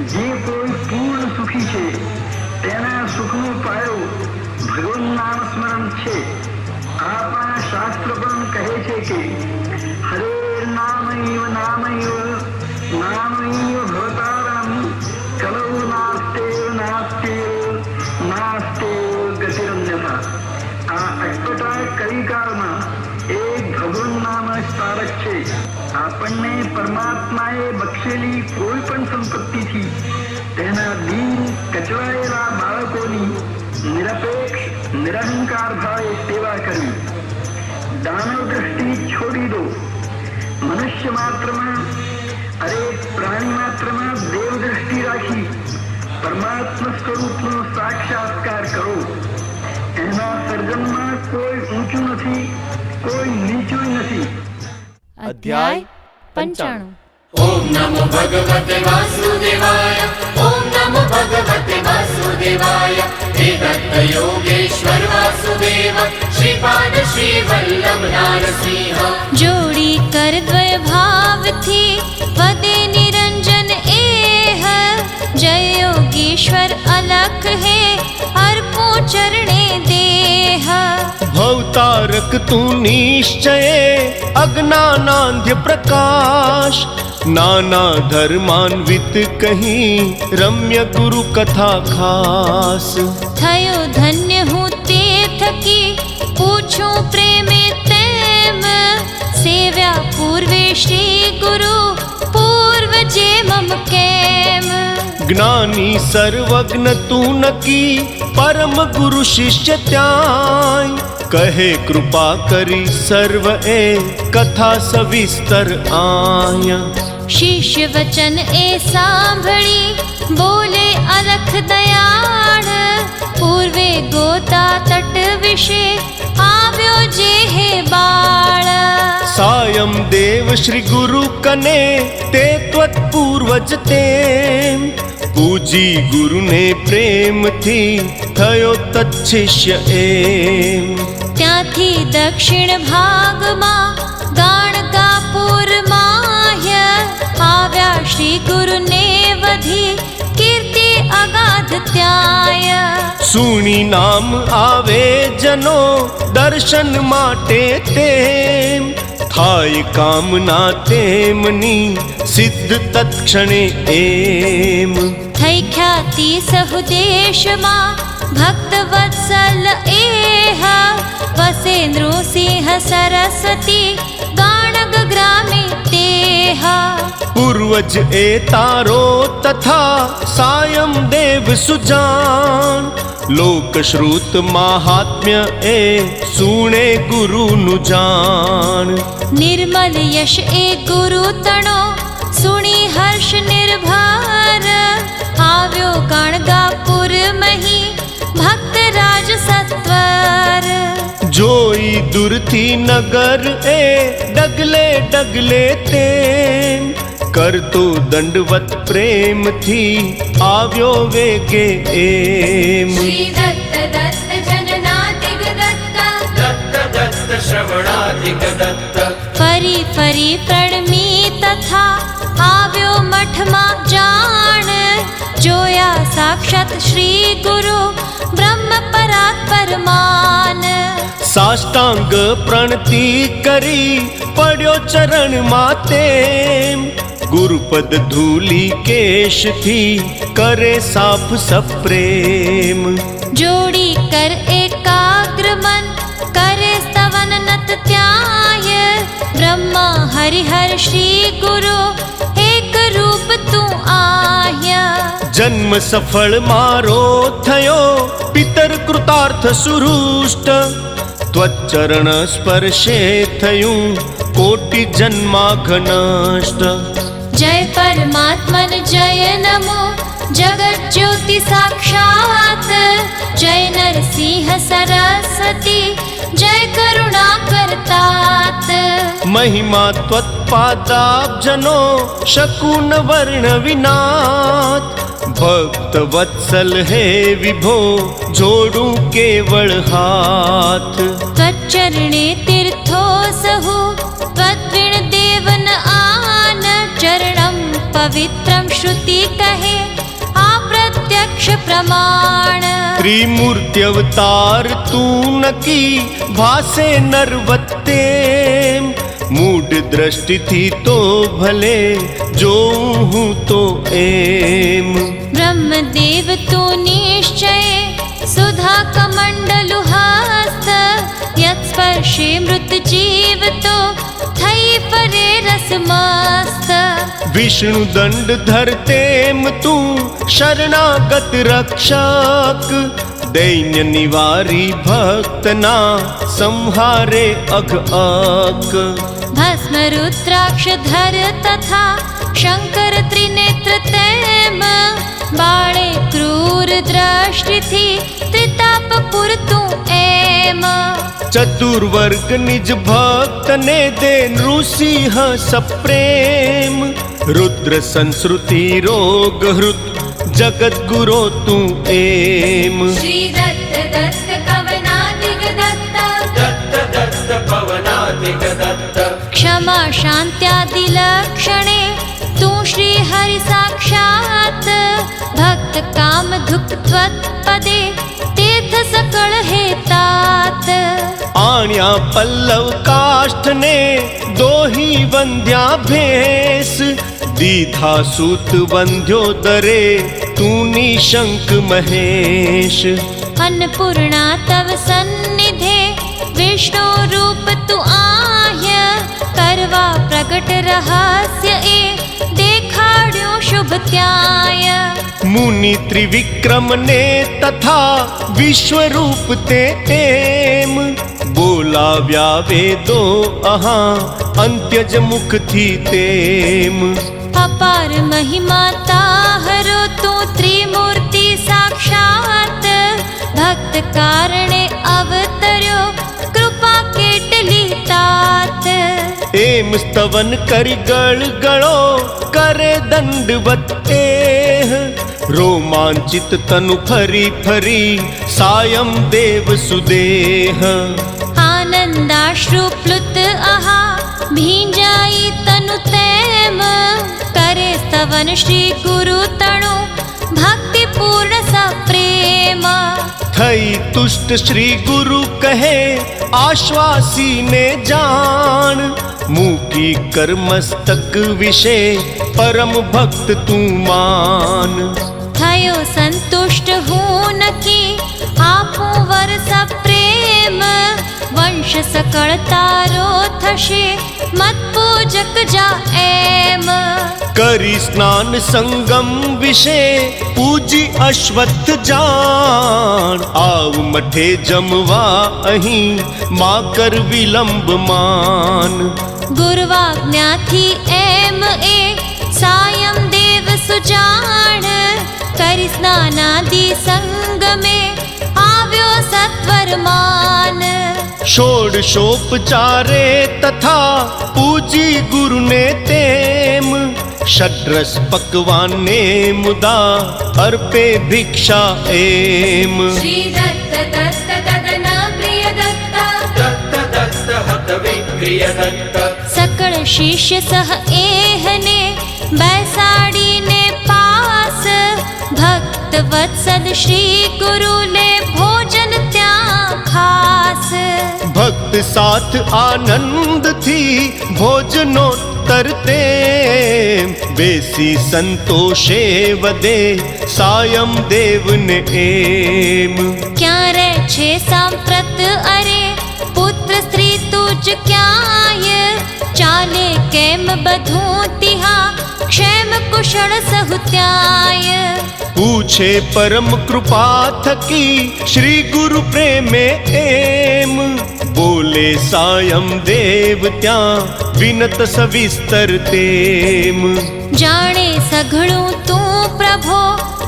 જે કોઈ પૂર્ણ સુખી છે તેના સુખનો પાયો ભગવાન નામ સ્મરણ છે. આપણા શાસ્ત્ર પણ કહે છે કે હરે નામૈવ નામૈવ નામૈવ ભવતારમ કલૌ નાસ્તેવ નાસ્તેવ નાસ્તેવ ગતિરન્યથા. આ અટપટા કલિકાળમાં એક ભગવાન નામ જ તારક છે. આપણને પરમાત્માએ બક્ષેલી કોઈ પણ સંપત્તિથી તેના દીન કચવાયેલા બાળકોની નિરપેક્ષ નિરહંકાર ભાવે સેવા કરવી. દાનવ દ્રષ્ટિ છોડી દો. મનુષ્ય માત્રમાં અરે પ્રાણી માત્રમાં દેવ દ્રષ્ટિ રાખી પરમાત્મા સ્વરૂપનો સાક્ષાત્કાર કરો. એના સર્જનમાં કોઈ ઊંચું નથી, કોઈ નીચું નથી. અધ્યાય 95. ઓમ નમો ભગવતે વાસુદેવાય. ઓમ નમો ભગવતે વાસુદેવાય. હે દત્ત યોગેશ્વર વાસુદેવ શ્રીપાદ શ્રી વલ્લભ નારસિંહ. જોડી કર દ્વય ભાવથી વદે નિરંજન એહ. જય યોગેશ્વર અલખ હે અર્પો ચરણે દેહ. ભવતારક તું નિશ્ચયે અજ્ઞાનાંધ્ય પ્રકાશ. નાના ધર્માન્વિત કહી રમ્ય ગુરુ કથા ખાસ. થયો ધન્ય હું તે થકી પૂછું પ્રેમે તેમ. સેવ્યા પૂર્વે શ્રી ગુરુ પૂર્વ જે મમ કેમ. જ્ઞાની સર્વજ્ઞ તું નકી પરમ ગુરુ શિષ્ય ત્યાંય. કહે કૃપા કરી સર્વ એ કથા સવિસ્તર આયા. શિષ્ય વચન એ સાંભળી બોલે અલખ દયાળ. પૂર્વે ગોતા તટ વિશે આવ્યો જે હે બાળ. સાયમ દેવ શ્રી ગુરુ કને તે ત્વત પૂર્વજ તેમ. પૂજી ગુરુને પ્રેમથી થયો તચ્છિષ્ય એમ. ત્યાંથી દક્ષિણ ભાગમાં ગાણગાપુર માહ્ય. આવ્યા શ્રી ગુરુને વધી કીર્તિ અગાધ ત્યાય. સુણી નામ આવે જનો દર્શન માટે તેમ. થાય કામના તેમની સિદ્ધ તત્ક્ષણે એમ. થઈ ખ્યાતિ સહુદેશમાં ભક્ત વત્સલ એહ. વસે નૃસિંહ સરસ્વતી ગાણગ ગ્રામે તેહ. પૂર્વજ એ તારો તથા સાયમ દેવ સુજાન. લોકશ્રુત મહાત્મ્ય એ સુણે ગુરુનું જાણ. નિર્મલ યશ એ ગુરુ તણો સુણી હર્ષ નિર્ભર. આવ્યો ગાણગાપુર મહી ભક્ત રાજ સત્વર. જોઈ દૂરથી નગર એ ડગલે ડગલે તેમ. કરતો દંડવત પ્રેમથી આવ્યો વેગે એમ. શ્રી દત્ત દત્ત જનનાતિક દત્ત. દત્ત દત્ત શ્રવણાતિક દત્ત. ફરી ફરી પ્રણમી તથા આવ્યો મઠમાં જાણ. જોયા સાક્ષાત શ્રી ગુરુ બ્રહ્મ પરાત પરમાન. સાષ્ટાંગ પ્રણતિ કરી પડ્યો ચરણમાં તેમ. ગુરુપદ ધૂલી કેશથી કરે સાફ સપ્રેમ. જોડી કર એકાગ્ર મન કરે સ્તવન નત ત્યાય. બ્રહ્મા હરિહર શ્રી ગુરુ એક રૂપ તું આહ્ય. જન્મ સફળ મારો થયો પિતર કૃતાર્થ સુરુષ્ટ. ત્વચરણ સ્પર્શે થયું કોટિ જન્માઘનષ્ટ. જય પરમાત્મન જય નમો જગત જ્યોતિ સાક્ષાત. જય નરસિંહ સરસ્વતી જય કરુણા કરતાત. મહિમા ત્વત્પાદાબ્જનો શકુન વર્ણ વિનાથ. ભક્ત વત્સલ હે વિભો જોડું કેવળ હાથ. ત્વચરણે તીર્થો સહુ ત્વદ્વિણ દેવન આન. ચરણમ પવિત્રમ श्रुति कहे आ प्रत्यक्ष प्रमाण। त्रिमूर्ति अवतार तू नकी भासे नरवत्तेम, मूढ़ दृष्टि थी तो भले जो हूँ तो एम। ब्रह्मदेव तू निश्चय सुधा कमंडलु हस्त, यत्स्पर्शे मृत जीव तो थई परे रस मस्त। विष्णु दंड धरतेम तू शरणागत रक्षक, दैन्य निवारी भक्तना संहारे अघ अक। भस्म रुद्राक्ष धर तथा शंकर त्रिनेत्र तेम, बाणे क्रूर दृष्टि थी त्रिताप पुर तू एम। चतुर्वर्ग निज भक्त ने दे नृसिंह सप्रेम, रुद्र संस्रुति रोग हृत जगत गुरो तू एम। श्री दत्त दत्त कवनादिक दत्त, दत्त दत्त पवनादिक दत्त। क्षमा शांत्यादि लक्षणे तू श्री हरि साक्षात, भक्त काम धुक त्वत्पदे तीर्थ सकल हे तात। आण्या पल्लव काष्ठ ने दोही वंद्या भेस, दीधा सूत वंद्यो दरे तू निशंक महेश। अन्नपूर्णा तव सन्निधे विष्णु रूप तू आह्य, करवा प्रगट रहस्य ए देखाड्यो शुभ त्याय। मुनि त्रिविक्रम ने तथा विश्व रूप ते एम, बोला व्यावे दो अहा अंत्यज मुख थी तेम। अपार महिमा ताहरो तू त्रिमूर्ति साक्षात, भक्त कारणे अवतर्यो कृपा केटली तात। एम स्तवन करि गण गणो करे दंडवत एह, रोमांचित तनु फरी फरी सायं देव सुदेह। आनंदाश्रु प्लुत अहा भींजाई तनु तैम, करे स्तवन श्री गुरु तणु भक्ति पूर्ण सप्रेम। थई तुष्ट श्री गुरु कहे आश्वासी ने जान, मुकी कर मस्तक विषय परम भक्त तू मान। थयो संतुष्ट हूँ न की आपो वर सप्रेम, वंश सकळ तारो थशे मत पूजक जा एम। करी स्नान संगम विषय पूजी अश्वत्थ जान, आव मठे जमवा अहीं मां कर विलंब मान। गुरुवाज्ञा थी एम ए सायं देव सुजान, करि स्नानादि संग में आव्यो सत्वर मान। षोडशोपचारे तथा पूजी गुरु ने तेम, षड्रस पकवान ने मुदा अर्पे भिक्षा एम। श्री दत्त दत्त ददना प्रिय दत्त, दत्त दत्त हत विक्रिय दत्त। सकल शिष्य सह एहने बैसाड़ी ने पास, भक्त वत्सल श्री गुरु ले भोजन त्या खास। भक्त साथ आनंद थी भोजनो तरते, बेसी संतोषे वदे सायं देव ने एम। क्या रे छे सांप्रत अरे पुत्र स्त्री तुझ क्याय, चाले केम बधूं तिहा क्षेम कुशल सहुत्याय। पूछे परम कृपा थकी श्री गुरु प्रेमे एम, बोले सायं देव त्या विनत सविस्तर तेम। जाने सघळुं तू प्रभो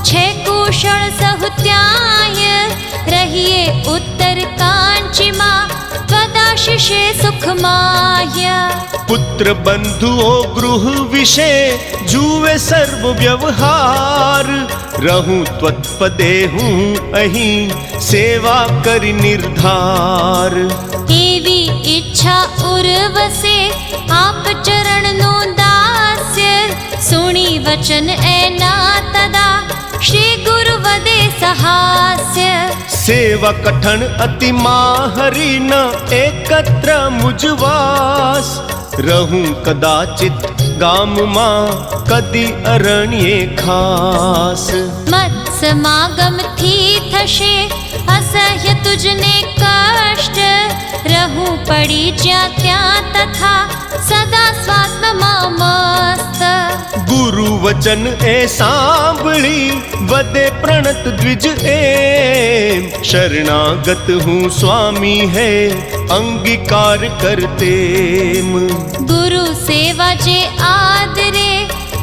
छे कुशल सहुत्याय, रहिए उत्तर कांची मां त्वदाशिषे सुखमाय। पुत्र बंधुओ गृह विषय जुवे सर्व व्यवहार, रहूं त्वत्पदे हूँ अहीं सेवा करि निर्धार। एवी इच्छा उर्वसे आप चरण नो दास्य, सुणी वचन एना तदा श्री गुरु वदे सहास्य सेवा कठण अति माहरी न एकत्र मुझवास रहूं कदाचित गाम मां कदी अरण्ये खास मत समागम थी थशे असह्य तुझने कष्ट रहूं पड़ी ज्या त्या तथा सदा स्वात्म मस्त गुरु वचन ए सांभળી वदे प्रणत द्विज एम शरणागत हूँ स्वामी है अंगीकार करते गुरु सेवा जे आदरे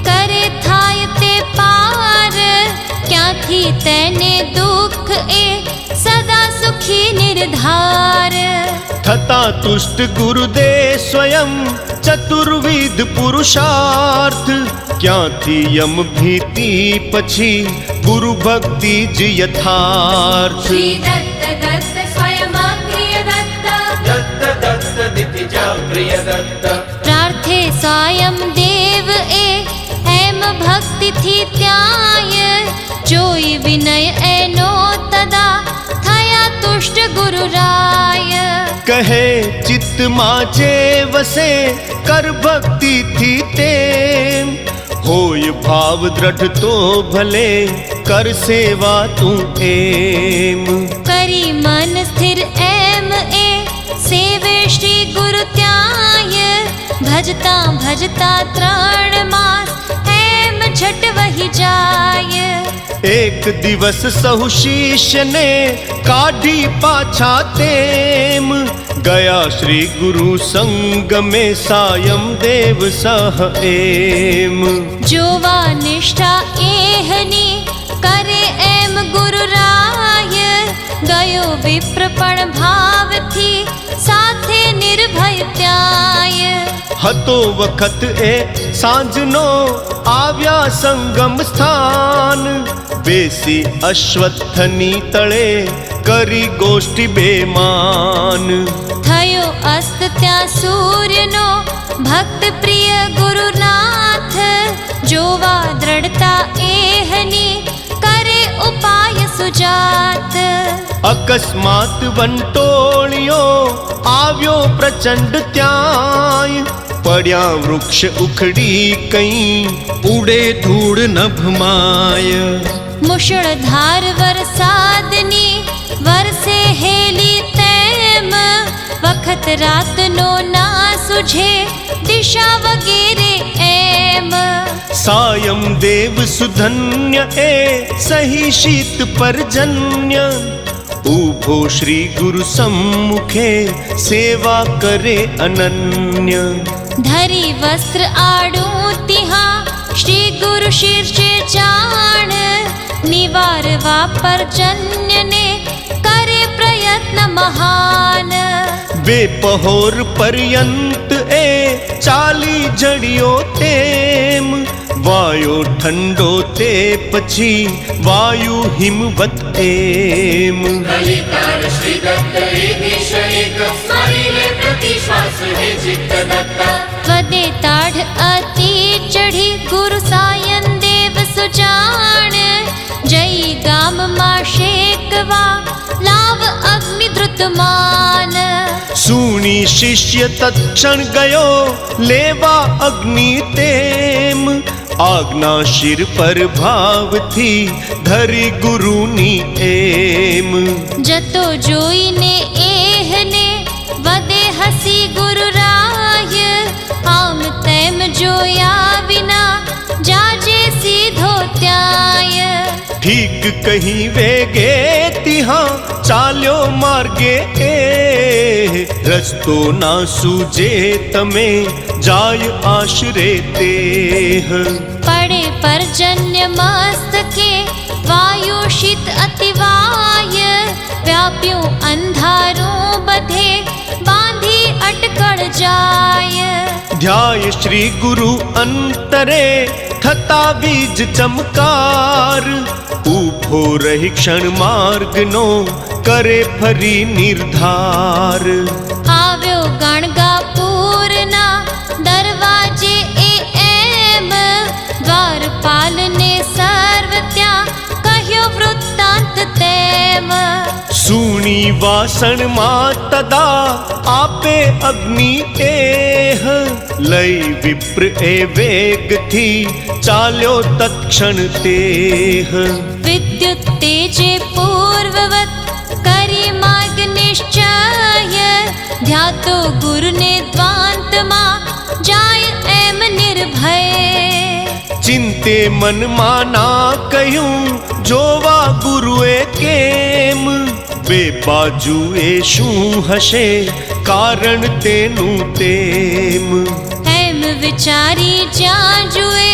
करे थाय ते पार क्या थी तेने दुख ए सदा सुखी निर्धार थता तुष्ट गुरुदे स्वयं चतुर्विध पुरुषार्थ क्या थी यम भीति पछी गुरु भक्ति ज यथार्थ श्री दत्त दत्त स्वयं प्रिय दत्त दत्त दत्त दितिजा प्रिय दत्त प्रार्थे स्वयं देव ए एम भक्ति थी त्याय जोई विनय एनो तदा थया तुष्ट गुरु राय कहे चित्त माचे वसे कर भक्ति थी तेम होय भाव दृढ़ तो भले कर सेवा तू एम करी मन स्थिर एम ए सेवे श्री गुरु त्याय भजता भजता 3 मास एम झट वही जाय एक दिवस सहु शिष्य ने काढ़ी पाछा तेम गया श्री गुरु संग में सायं देव सह एम जोवा निष्ठा एहनी करे एम गुरु राय गयो विप्रपण भाव थी साथे निर्भय त्याय हतो वखत ए सांजनो आव्या संगम स्थान बेसी अश्वत्थनी तळे करी गोष्ठी बेमान थयो अस्त त्या सूर्यनो भक्त प्रिय गुरुनाथ जोवा दृढ़ता एहनी करे उपाय सुजात अकस्मात वंटोलियो आव्यो प्रचंड त्याय पड्या वृक्ष उखड़ी कई उड़े धूड़ नभमाय मुषलधार वरसादनी वरसे हेली तैम वखत रात नो ना सुझे दिशा वगेरे एम सायं देव सुधन्य ए सही शीत पर्जन्य उभो श्री गुरु सम्मुखे सेवा करे अनन्य धरी वस्त्र आड़ू तिहा श्री गुरु शीर्षे जान निवारवा पर्जन्य ने करे प्रयत्न महान वे पहोर पर्यंत ए चाली जड़ियो तेम वायो ठंडो ते पछी वायु हिमवत एम कलिकार श्री दत्त ईश एक स्मरिले प्रति श्वास हे चित्त दत्त वदे ताढ़ अति चढ़ी गुरु सायं देव सुजान जई गाम मा शेकवा लाव अग्नि द्रुत मान सुनी शिष्य तत्क्षण गयो लेवा अग्नि तेम आज्ञा शिर पर भाव थी धरी गुरुनी एम जतो जोई ने एहने वदे हसी गुरु राय आम तैम जोया बिना जाजे सीधो त्याय ठीक कहीं वेगे तिहा चाल्यो मार्गे ए रस्तो ना सूझे तमे जाय आश्रे तेह पड़े पर्जन्य मस्तके वायु शीत अतिवाय व्याप्यो अंधारों बधे बांधी अटकड़ जाय ध्याय श्री गुरु अंतरे थता बीज चमकार उभो रही क्षण मार्ग नो करे फरी निर्धार આવ્યો ગણગાપુરના દરવાજે એ એમ દ્વાર સુણી વાસણમાં તદા આપે અગ્નિ એહ લઈ વિપ્ર એ વેગથી ચાલ્યો તત્ક્ષણ તેહ વિદ્યુત તેજે પૂર્વવત કરી માર્ગ નિશ્ચય ધ્યાતો ગુરુને દ્વાંતમાં જાય એમ નિર્ભય ચિંતે મનમાં ના કહ્યું જોવા ગુરુએ કેમ બે બાજુએ શું હશે કારણ તેનું તેમ એમ વિચારી જ્યાં જુએ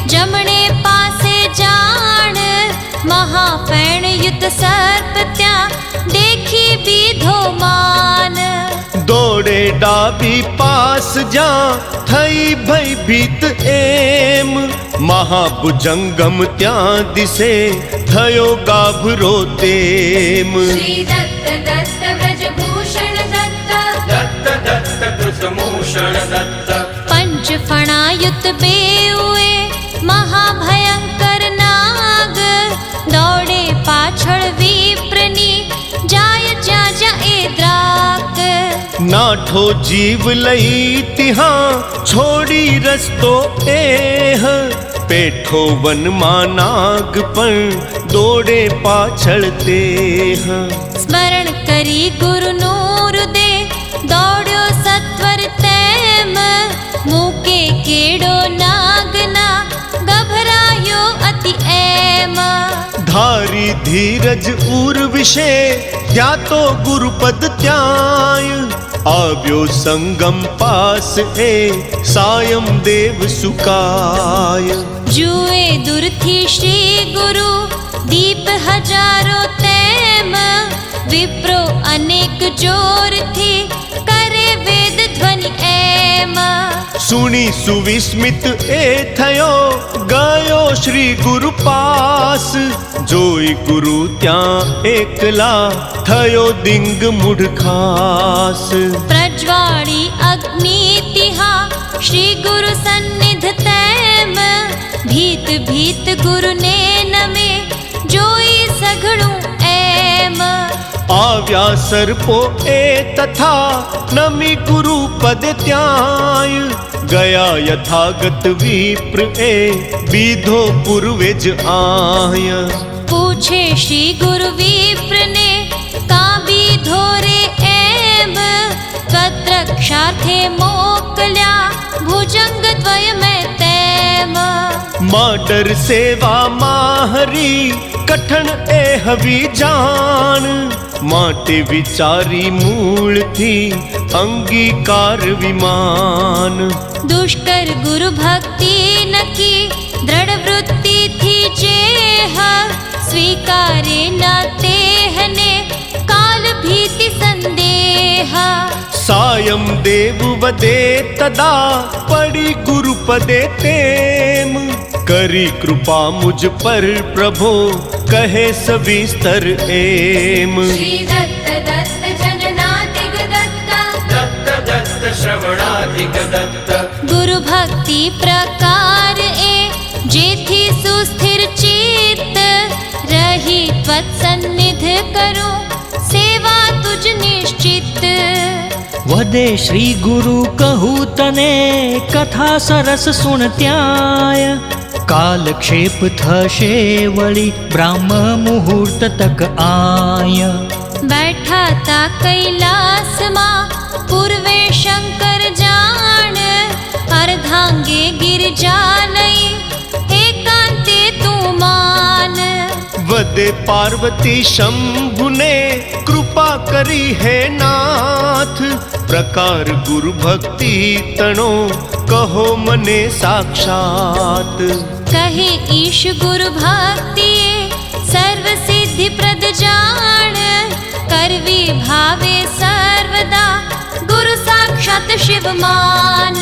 જમણે પાસે જાણ મહાફેણ યુત સર્પ ત્યાં દેખી બીધો માન દોડે ડાબી પાસ જ્યાં થઈ ભયભીત એમ મહાભુજંગમ ત્યાં દિશે થયો ગાભરો તેમ શ્રી દત્ત દત્ત વ્રજભૂષણ દત્ત દત્ત દત્ત કૃતમૂષણ દત્ત પંચ ફણાયુત બેઉએ મહાભયંકર નાગ દોડે પાછળ વિપ્રની જાય જ્યાં જ્યાં એ દ્રાક નાઠો જીવ લઈ ત્યાં છોડી રસ્તો એહ પેઠો વનમાં નાગ પણ દોડે પાછળ તેહ સ્મરણ કરી ગુરુનું હૃદય દોડ્યો સત્વર તેમ મૂકે કેડો નાગના ગભરાયો અતિ એમ ધારી ધીરજ ઉર વિશે ત્યાં તો ગુરુપદ ત્યાંય આવ્યો સંગમ પાસ એ સાયમ દેવ સુકાય જુએ દૂરથી શ્રી ગુરુ દીપ હજારો તેમ વિપ્રો અનેક જોરથી કરે વેદ ધ્વનિ એમ સુણી સુવિસ્મિત એ થયો ગયો શ્રી ગુરુ પાસ જોઈ ગુરુ ત્યાં એકલા થયો દિંગ મૂઢ ખાસ પ્રજ્વાળી અગ્નિ તિહા શ્રી ગુરુ સન્નિધ તેમ ભીત ભીત ગુરુને નમે જોઈ સઘળું એમ આવ્યા સર્પો એ તથા નમી ગુરુ પદ ત્યાંય ગયા યથાગત વિપ્ર એ બીધો પૂર્વે જ આય પૂછે શ્રી ગુરુ વિપ્રને કાબી ધોરે એમ ત્વત્રક્ષાર્થે મોકલ્યા ભુજંગ દ્વય મેં તેમ માટર સેવામાં હરી કઠણ એ હવી જાણ માટે વિચારી મૂળથી અંગીકાર વિમાન દુષ્કર ગુરુ ભક્તિ નકી દ્રઢ વૃત્તિથી જેહ સ્વીકારે ના તેહને કાલ ભીતિ સંદેહ સાયમ દેવ વદે તદા પડી ગુરુપદે તેમ કરી કૃપા મુજ પર પ્રભો કહે સવિસ્તર એમ શ્રી દત્ત દત્ત જનનાતિક દત્ત દત્ત દત્ત શ્રવણાતિક દત્ત ગુરુ ભક્તિ પ્રકાર એ જેથી સુસ્થિર ચિત્ત રહી ત્વત્સન્નિધ કરું સેવા તુજ નિશ્ચિત વદે શ્રી ગુરુ કહું તને કથા સરસ સુણ ત્યાય કાલક્ષેપ થશે વળી બ્રાહ્મ મુહૂર્ત તક આય બેઠા તા કૈલાસમાં પૂર્વે શંકર જાણ અર્ધાંગે ગિરજા લઈ એકાંતે તું માન વદે પાર્વતી શંભુને કૃપા કરી હે નાથ પ્રકાર ગુરુ ભક્તિ તણો કહો મને સાક્ષાત કહે ઈશ ગુરુ ભક્તિ સર્વ સિદ્ધિ પ્રદ જાણ કરવી ભાવે સર્વદા ગુરુ સાક્ષાત શિવ માન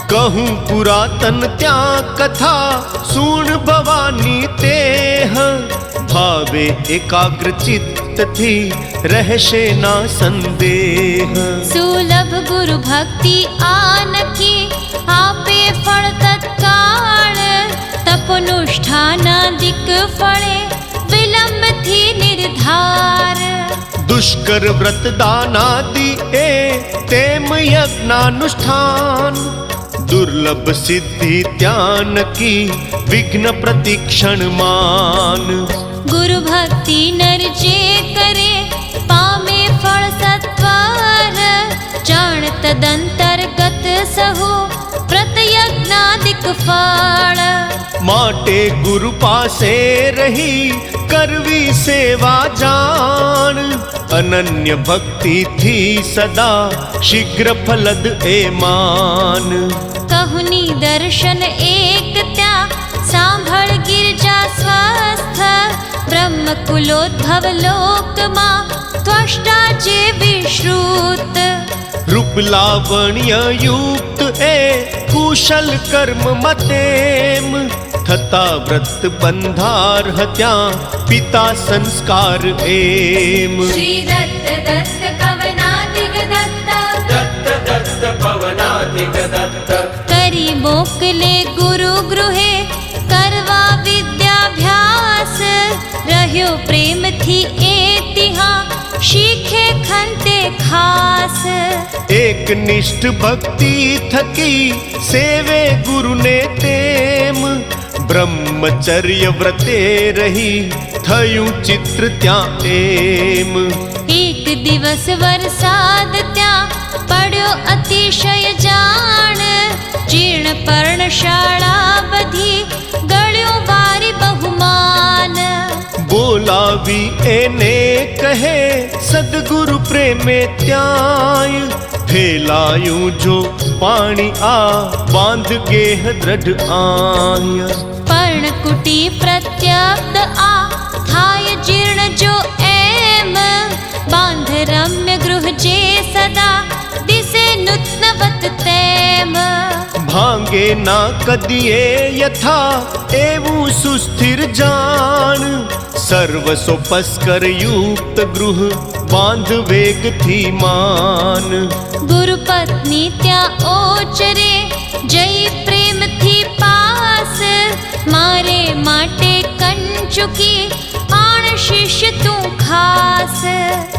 કહું પુરાતન ત્યાં કથા સુણ ભવાની તેહ ભાવે એકાગ્ર ચિત્તથી રહેશે ના સંદેહ સુલભ ગુરુ ભક્તિ આનકી આપે ફળ તત્કાળ તપનુષ્ઠાનાદિક ફળે વિલંબથી નિર્ધાર પુષ્કર વ્રત દાનાદિ એ તેમ યજ્ઞાનુષ્ઠાન દુર્લભ સિદ્ધિ ત્યાં કી વિઘ્ન પ્રતિક્ષણ માન ગુરુ ભક્તિ નર જે કરે પામે ફળ સત્વર જાણ તદંતર્ગત સહુ પ્રતયજ્ઞાદિક ફળ માટે ગુરુ પાસે રહી કરવી સેવા જાણ અનન્ય ભક્તિથી સદા શીઘ્ર ફલદ એ માન કહુની દર્શન એક ત્યાં સાંભળ ગિરજા સ્વસ્થ બ્રહ્મ કુલોદ્ભવ લોકમાં ત્વષ્ટા જે વિશ્રુત રૂપ લાવણ્ય યુક્ત એ કુશલ કર્મ મતેમ થતા વ્રત બંધાર ત્યાં પિતા સંસ્કાર એમ શ્રી દત્ત દત્ત કવનાધિક દત્ત દત્ત દત્ત પવનાધિક દત્ત કરી મોકલે ગુરુ ગૃહે કરવા વિદ્યાભ્યાસ રહ્યો પ્રેમથી એ તિહા શીખે ખંતે ખાસ એક નિષ્ઠ ભક્તિ થકી સેવે ગુરુને તેમ બ્રહ્મચર્ય વ્રતે રહી થયું ચિત્ર ત્યાં એમ એક દિવસ વરસાદ ત્યાં પડ્યો અતિશય જાણ જીર્ણ પર્ણશાળા બધી ગળ્યો વારી બહુમાન બોલાવી એને કહે સદગુરુ પ્રેમે ત્યાંય ફેલાયું જો પાણી આ બાંધ ગેહ દ્રઢ આય પર્ણકુટી પ્રત્યબ્દ આ થાય જીર્ણ જો એમ બાંધ રમ્ય ગૃહ જે સદા દિશે નૂતનવત તેમ ભાંગે ના કદીએ યથા એવું સુસ્થિર જાણ સર્વ સોપસ્કર યુક્ત ગૃહ બાંધ વેગથી માન ગુરુ પત્ની ત્યાં ઓચરે જઈ પ્રેમથી પાસ મારે માટે કંચુકી આણ શિષ્ય તું ખાસ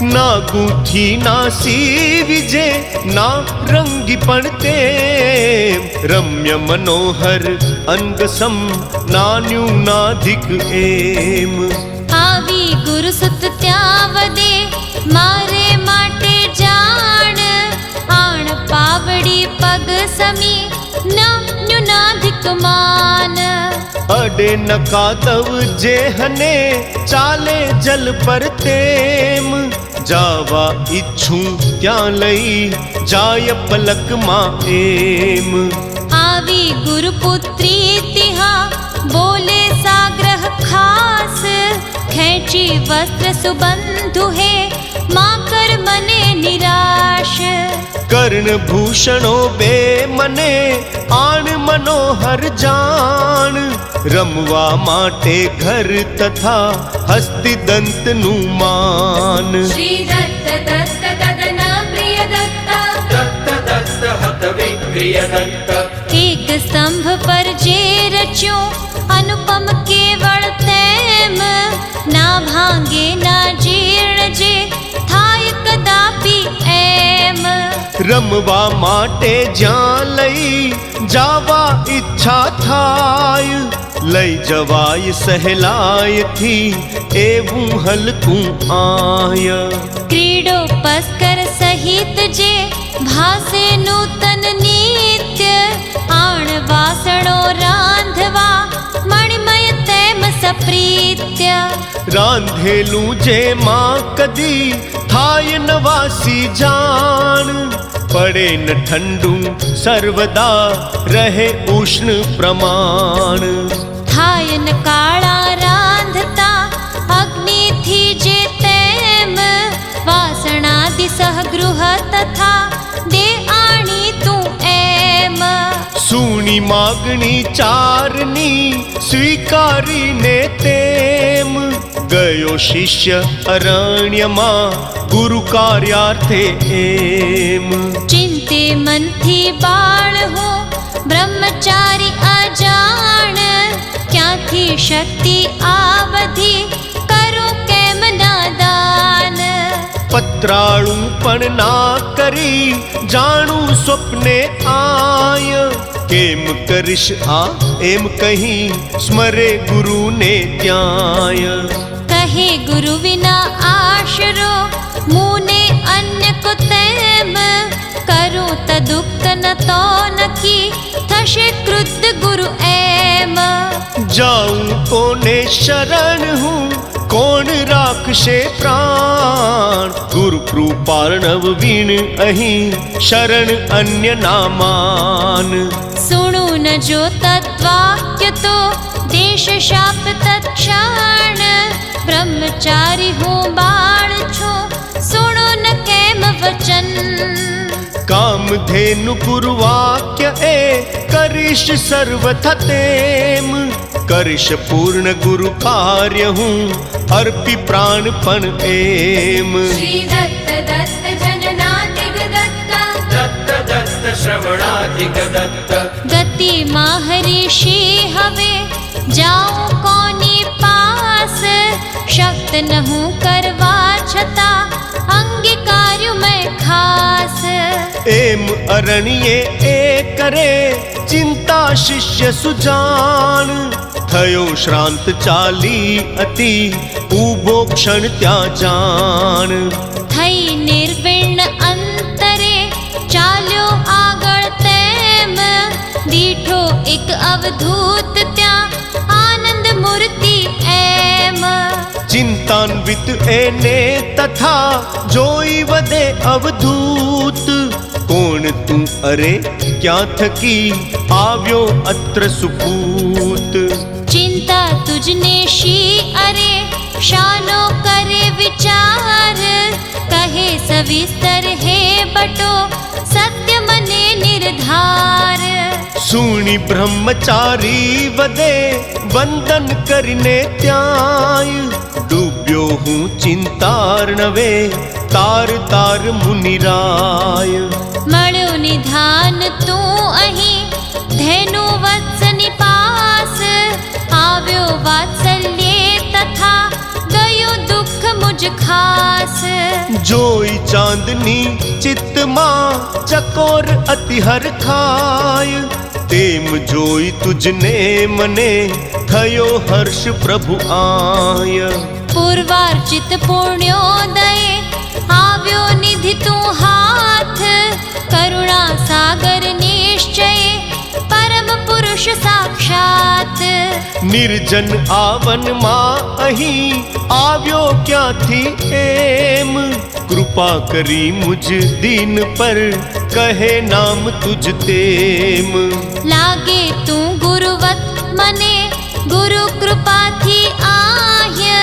ના ગૂંથી ના સીવી જે ના રંગી પણ તે રમ્ય મનોહર અંગ સમ નાન્યું નાધિક એમ આવી ગુરુ સુત ત્યાં વદે મારે માટે જાણ આણ પાવડી પગ સમી નાધિક માન અડે નકાતવ જે હને ચાલે જલ પર તેમ જાવા ઈચ્છું ત્યાં લઈ જાય પલકમાં એમ આવી ગુરુપુત્રી તિહા બોલે સાગ્રહ ખાસ ખેંચી વસ્ત્ર સુબંધુ હે માં કર મને નિરાશ કર્ણ ભૂષણો બે મને આણ મનોહર જાણ રમવા માટે ઘર તથા હસ્તિ દંતનું માન શ્રી દત્ત દત્ત તદન પ્રિય દત્ત દત્ત દત્ત હત વિક્રિય દત્ત એક સ્તંભ પર જે રચ્યો અનુપમ કેવળ તેમ ના ભાંગે ના જીર્ણ જે થાય કદાપી એમ રમવા માટે જ્યાં લઈ જાવા ઈચ્છા થાય લઈ જવાય સહેલાયથી એવું હલકું આય ક્રીડોપસ્કર સહિત જે ભાસે નૂતન નિત્ય આણ વાસણો રાંધવા મણિમય તેમ સપ્રીત્ય રાંધેલું જે માં કદી થાય નવાસી જાણ પડે ન ઠંડુ સર્વદા રહે ઉષ્ણ પ્રમાણ થાય ન કાળા રાંધતા અગ્નિથી જે તેમ વાસણાદિ સહગૃહ તથા દે આણી તું એમ સૂની માગણી ચારની સ્વીકારીને તેમ ગયો શિષ્ય અરણ્યમાં ગુરુ કાર્યાર્થે એમ ચિંતે મનથી બાળ હું બ્રહ્મચારી અજાણ ક્યાંથી શક્તિ આ બધી કરું કેમ નાદાન પત્રાળું પણ ના કરી જાણું સ્વપ્ને આય કેમ કરીશ આ એમ કહી સ્મરે ગુરુને ત્યાંય કહે ગુરુ વિના આશરો મુને અન્ય કો તેમ કરું તદુક્ત ન તો નકી થશે ક્રુદ્ધ ગુરુ એમ જાઉં કોને શરણ હું કોણ રાખશે પ્રાણ ગુરુ કૃપાર્ણવ વીણ અહીં શરણ અન્ય ના માન સુણું ન જો તત્વાક્ય તો દેશ શાપ તત્ક્ષણ બ્રહ્મચારી હું બાળ છું સુણો ન કેમ વચન કામધેનુ ગુરુવાક્ય એ કરીશ સર્વથા તેમ કરીશ પૂર્ણ ગુરુ કાર્ય હું અર્પી પ્રાણ પણ એમ શ્રી દત્ત દત્ત જનનાતિક દત્ત દત્ત દત્ત શ્રવણાધિક દત્ત ગતિમાં હરીશી હવે જાઉં કોની પાસ શક્ત ન હું કરવા છતાં અંગીકાર્યું મેં ખાસ એમ અરણ્યે એ કરે ચિંતા શિષ્ય સુજાણ થયો શ્રાંત ચાલી અતિ ઊભો ક્ષણ ત્યાં જાણ થઈ નિર્વિણ અંતરે ચાલ્યો આગળ તેમ દીઠો એક અવધૂત ત્યાં આનંદ મૂર્તિ એમ ચિંતાન્વિત એને તથા જોઈ વધે અવધૂત કોણ તું અરે ક્યાં થકી આવ્યો અત્ર સુપૂત ચિંતા તુજને શી અરે શાનો કરે વિચાર કહે સવિસ્તર હે બટો સત્ય મને નિર્ધાર સુણી બ્રહ્મચારી વદે વંદન કરીને ત્યાંય ડૂબ્યો હું ચિંતાર્ણવે તાર તાર મુનિરાય મળ્યો નિધાન તું અહીં ધેનુ વત્સની પાસ આવ્યો વાત્સલ્યે તથા ગયું દુઃખ મુજ ખાસ જોઈ ચાંદની ચિત્તમાં ચકોર અતિ હરખાય તેમ જોઈ તુજને મને થયો હર્ષ પ્રભુ આય પૂર્વાર્ચિત પુણ્યોદયે આવ્યો નિધિ તું હાથ કરુણા સાગર નિશ્ચયે પરમ પુરુષ સાક્ષાત નિર્જન આવનમાં અહીં આવ્યો ક્યાંથી એમ કૃપા કરી મુજ દીન પર કહે નામ તુજ તેમ લાગે તું ગુરુવત મને ગુરુ કૃપાથી આહ્ય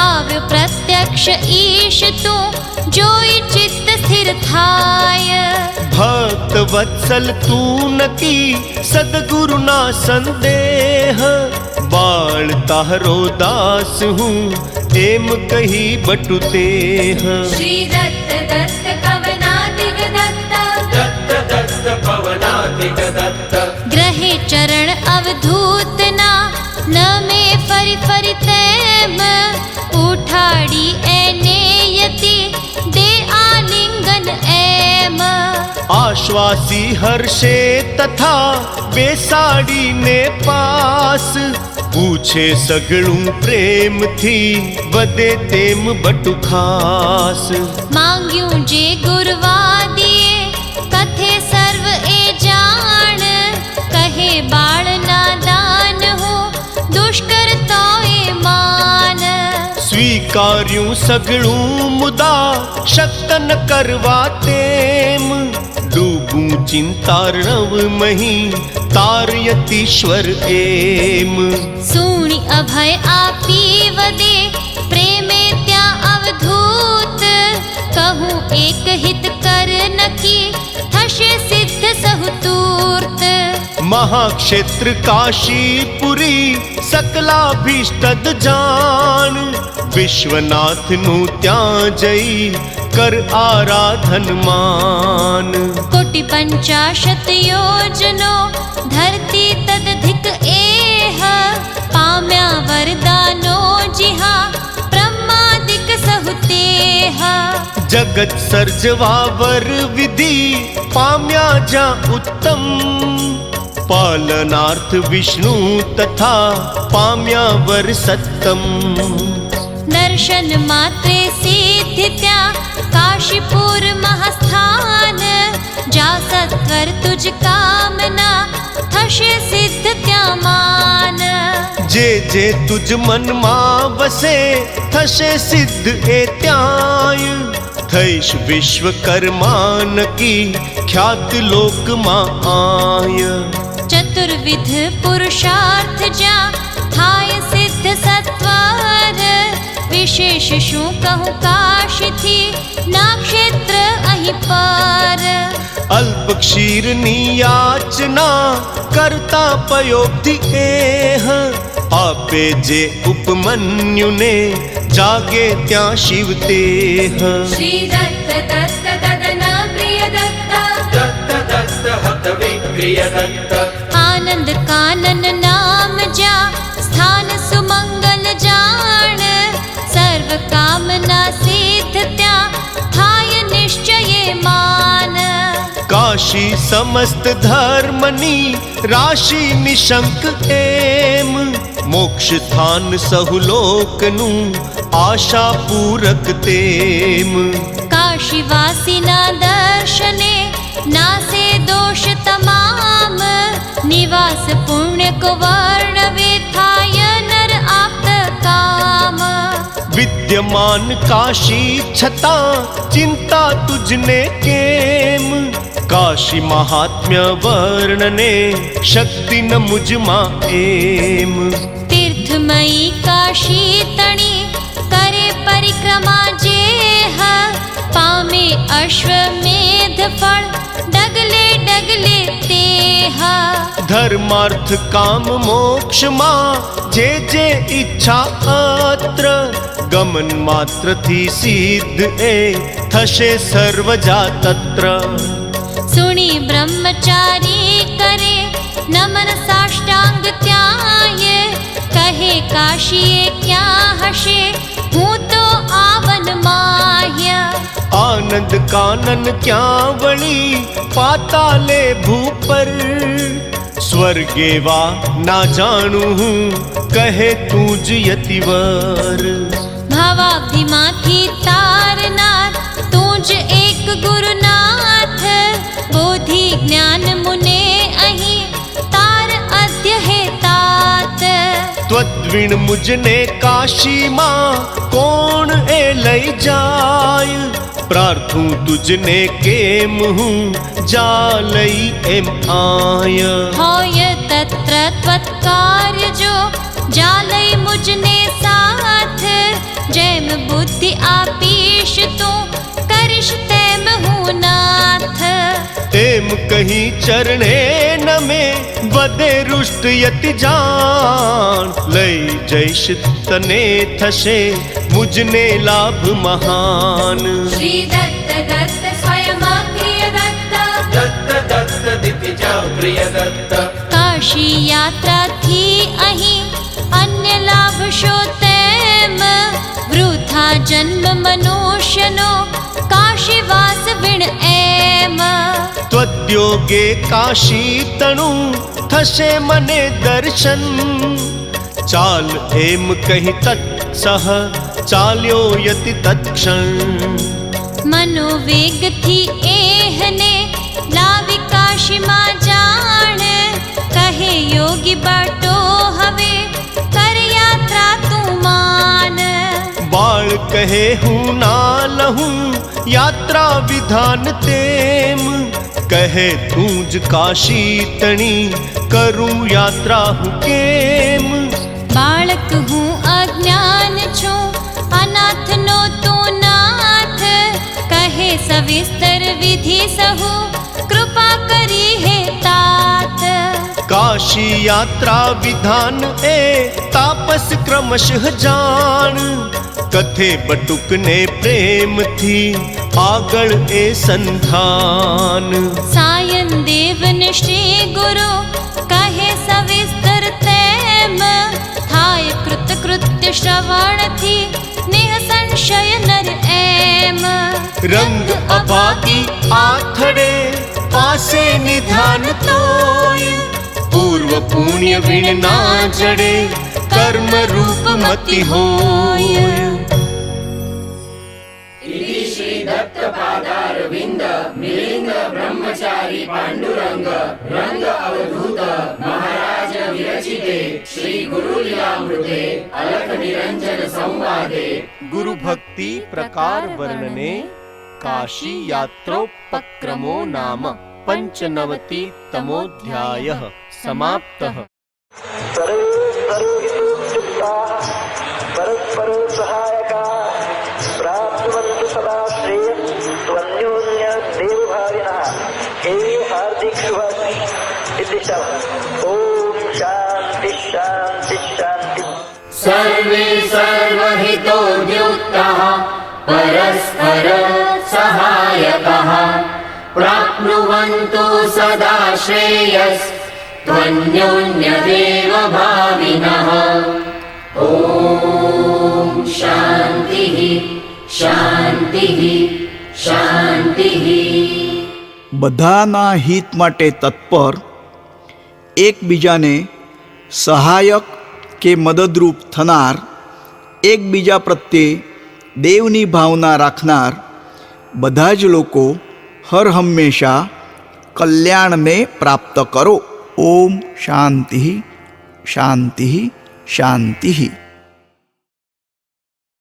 આવ્યો પ્રત્યક્ષ ઈશ તું જોઈ ચિત્ત સ્થિર થાય ભક્ત વત્સલ તું નકી સદગુરુના સંદેહ બાળ તારો દાસ હું એમ કહી બટુ તેહ શ્રી દત્ત દત્ત પવનાતિક દત્ત દત્ત દત્ત પવનાતિક દત્ત ગ્રહે ચરણ અવધૂતના ન મેં ફરી ફરી તેમ ઉઠાડી એને યતિ દે આલિંગન એમ આશ્વાસી હર્ષે તથા બેસાડીને પાસ પૂછે સગળું પ્રેમથી વધે તેમ બટુ ખાસ માંગ્યું જે ગુરવાદીએ કથે સર્વ એ જાણ કહે બાળના દાન હું દુષ્કર તો એ માન સ્વીકાર્યું સગળું મુદા શક્ત ન કરવા તેમ ડૂબું ચિંતાર્ણવ મહી તારયતીશ્વર એમ સુણી અભય આપી વદે પ્રેમે ત્યાં અવધૂત કહું એક હિત કર નકી થશે સિદ્ધ સહુતૂર્ત મહાક્ષેત્ર કાશીપુરી સકલાભીષ્ટદ જાણ વિશ્વનાથનું ત્યાં જઈ કર આરાધન માન કોટિ પંચાશત યોજનો ધરતી તદધિક એહ પામ્યા વરદાનો જીહા બ્રહ્માદિક સહુતેહ જગત સર્જવાવર વિધિ પામ્યા જ્યાં ઉત્તમ પાલનાર્થ વિષ્ણુ તથા પામ્યા વર સત્તમ દર્શન માત્રે સિદ્ધિ ત્યાં કાશીપુર મહાસ્થાન જા સત્વર તુજ કામના થશે સિદ્ધ ત્યાં માન જે જે તુજ મનમાં વસે થશે સિદ્ધ એ ત્યાંય થઈશ વિશ્વકર્મા નકી ખ્યાત લોકમાં આય ચતુર્વિધ પુરુષાર્થ જ્યાં થાય સિદ્ધ સત્વર વિશેષ શું કહું કાશીથી ના ક્ષેત્ર અહીં પર અલ્પ ક્ષીરની યાચના કરતા પયોગથી એહ આપે જે ઉપમન્યુને જાગે ત્યાં શિવ તેહ શ્રી દત્ત દત્ત તદના પ્રિય દત્તા દત્ત દત્ત હત વિક્રિય દત્ત આનંદ કાનન નામ જ્યાં સ્થાન સુમંગલ જાણ સર્વ કામના સિદ્ધ ત્યાં થાય નિશ્ચયે માન કાશી સમસ્ત ધર્મની રાશિ નિશંક એમ મોક્ષ સ્થાન સહુલોકનું આશા પૂરક તેમ કાશીવાસીના દર્શને નાસે દોષ તમામ નિવાસ પુણ્ય કો વર્ણવે થાય નર આપ્ત કામ વિદ્યમાન કાશી છતાં ચિંતા તુજને કેમ કાશી મહાત્મ્ય વર્ણને શક્તિ ન મુજમાં એમ તીર્થમયી કાશી તણી કરે પરિક્રમા જેહ પામે અશ્વમેધ ફળ ડગલે ડગલે તેહ ધર્માર્થ કામ મોક્ષમાં જે જે ઈચ્છા અત્ર ગમન માત્રથી સિદ્ધ એ થશે સર્વજા તત્ર સુણી બ્રહ્મચારી કરે નમન સાષ્ટાંગ ત્યાંય કહે કાશીએ ક્યાં હશે હું તો આવન માય આનંદ કાનન ક્યાં વળી પાતાલે ભૂપર સ્વર્ગે વા ના જાણું હું કહે તું જ યતિવર ભાવાભિમાંથી તારનાર તું જ એક ગુરુનાથ બોધિ જ્ઞાન મુને અહીં તાર અદ્ય હે તાત ત્વદ્વિણ મુજને કાશીમાં કોણ એ લઈ જાય પ્રાર્થું તુજને કેમ હું જા લઈ એમ આય હોય તત્ર ત્વત્કાર્ય જો જાલય મુજને સાથ જેમ બુદ્ધિ આપીશ તું કરીશ તેમ હું નાથ એમ કહી ચરણે નમે વધે રુષ્ટ યતિ જાણ લઈ જઈશ તને થશે મુજને લાભ મહાન શ્રી દત્ત દત્ત સ્વયમાક્રિય દત્તા દત્ત દત્ત દિત્ય પ્રિય દત્ત કાશી યાત્રાથી અહીં અન્ય લાભ શો તેમ વૃથા જન્મ મનુષ્યનો કાશીવાસ વિણ એમ ત્વદ્યોગે કાશી તણું થશે મને દર્શન ચાલ એમ કહી તત્સહ ચાલ્યો યતિ તત્ક્ષણ મનોવેગથી એહને લાવી કાશીમાં જાણ કહે યોગી બાટો હવે કર યાત્રા તું માન બાળ કહે હું ના લહું યાત્રા વિધાન તેમ કહે તું જ કાશી તણી કરું યાત્રા હું કેમ બાળક હું અજ્ઞાન છું અનાથનો તું નાથ કહે સવિસ્તર વિધિ સહુ કૃપા કરી હે તાત કાશી યાત્રા વિધાન એ તાપસ ક્રમશઃ જાણ કથે બટુકને પ્રેમથી આગળ એ સંધાન સાયન દેવને શ્રી ગુરુ કહે સવિસ્તર તેમ થાય કૃતકૃત્ય શ્રવણથી નિઃસંશય નર એમ રંગ અભાગી આથડે પાસે નિધાન તોય પૂર્વ પુણ્ય વિણ ના જડે કર્મ રૂપ મતિ હોય इति श्री दत्त पादारविंद मिलिंद ब्रह्मचारी पांडुरंग रंग अवधूत महाराज विरचिते श्री गुरुलीलामृते अलख निरंजन संवादे गुरु भक्ति प्रकार वर्णने काशी यात्रोपक्रमो नाम 95तमोऽध्यायः समाप्तः। सर्वे सर्वहितोच्युताः परस्पर सहायकाः प्राप्नुवन्तु सदा श्रेयः त्वन्योन्य देवभाविनः एव हार्दिक शुभाशय इति ओम शांति शांति शांति। सर्वे सर्वहितो द्युक्तः परस्पर सहायकः प्राप्नुवन्तु सदा श्रेयस् त्वन्योन्यदेव भाविनः ॐ शान्तिः शान्तिः शान्तिः। બધાના હિત માટે તત્પર, એકબીજાને સહાયક કે મદદરૂપ થનાર, એકબીજા પ્રત્યે દેવની ભાવના રાખનાર બધા જ લોકો હર હંમેશા કલ્યાણને પ્રાપ્ત કરો. ઓમ શાંતિ શાંતિ શાંતિ।